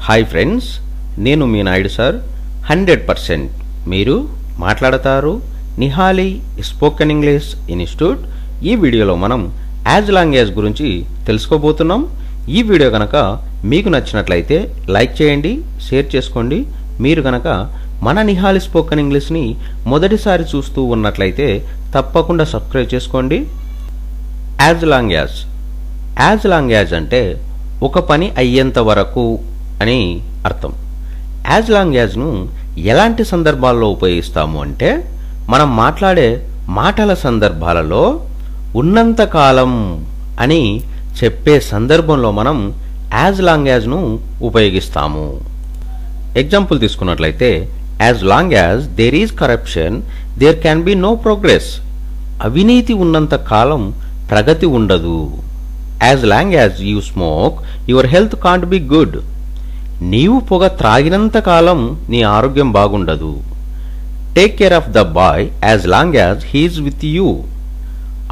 Hi friends, నేను మీ Naidu sir. 100% మీరు మాట్లాడతారు నిహాలి స్పోకెన్ ఇంగ్లీష్ ఇన్స్టిట్యూట్. ఈ వీడియోలో మనం యాజ్ లాంగ్ యాజ్ గురించి తెలుసుకోబోతున్నాం. ఈ వీడియో కనుక మీకు నచ్చినట్లయితే లైక్ చేయండి, షేర్ చేసుకోండి. మీరు కనుక మన నిహాలి స్పోకెన్ ఇంగ్లీష్ని మొదటిసారి చూస్తూ ఉన్నట్లయితే తప్పకుండా సబ్స్క్రైబ్ చేసుకోండి. As long as. As long as అంటే ఒక పని అయ్యేంత వరకు అని అర్థం. యాజ్ లాంగ్ యాజ్ను ఎలాంటి సందర్భాల్లో ఉపయోగిస్తాము అంటే మనం మాట్లాడే మాటల సందర్భాలలో ఉన్నంతకాలం అని చెప్పే సందర్భంలో మనం యాజ్ లాంగ్ యాజ్ను ఉపయోగిస్తాము. ఎగ్జాంపుల్ తీసుకున్నట్లయితే, as long as there is corruption there can be no progress. అవినీతి ఉన్నంత కాలం ప్రగతి ఉండదు. As long as you smoke your health can't be good. నీవు పొగ త్రాగినంత కాలం నీ ఆరోగ్యం బాగుండదు. Take care of the boy as long as he's with you.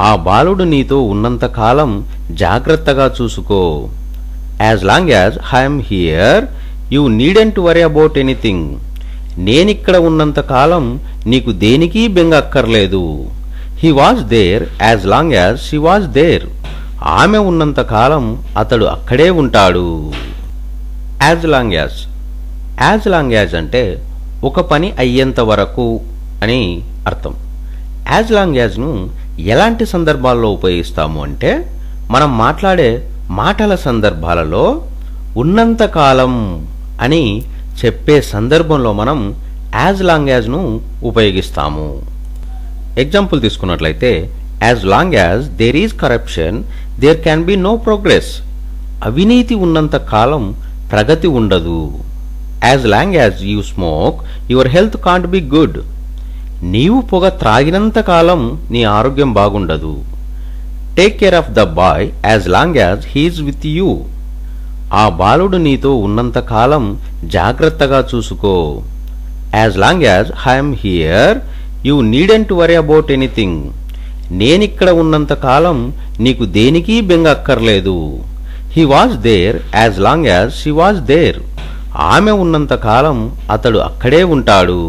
ఆ బాలుడు నీతో ఉన్నంత కాలం జాగ్రత్తగా చూసుకో. As long as I'm here you needn't worry about anything. నేనిక్కడ ఉన్నంత కాలం నీకు దేనికి బెంగ అక్కర్లేదు. He was there as long as she was there. ఆమె ఉన్నంత కాలం అతడు అక్కడే ఉంటాడు. As long as. As long as అంటే ఒక పని అయ్యేంత వరకు అని అర్థం. యాజ్ లాంగ్ యాజ్ను ఎలాంటి సందర్భాల్లో ఉపయోగిస్తాము అంటే మనం మాట్లాడే మాటల సందర్భాలలో ఉన్నంతకాలం అని చెప్పే సందర్భంలో మనం యాజ్ లాంగ్ యాజ్ను ఉపయోగిస్తాము. ఎగ్జాంపుల్ తీసుకున్నట్లయితే, as long as there is corruption there can be no progress. అవినీతి ఉన్నంత కాలం ప్రగతి ఉండదు. As long as you smoke your health can't be good. నీవు పొగ త్రాగినంత కాలం నీ ఆరోగ్యం బాగుండదు. Take care of the boy as long as he's with you. ఆ బాలుడు నీతో ఉన్నంత కాలం జాగ్రత్తగా చూసుకో. As long as I'm here you needn't worry about anything. నేనిక్కడ ఉన్నంత కాలం నీకు దేనికి బెంగ అక్కర్లేదు. He was there as long as she was there. ఆమె ఉన్నంత కాలం అతడు అక్కడే ఉంటాడు.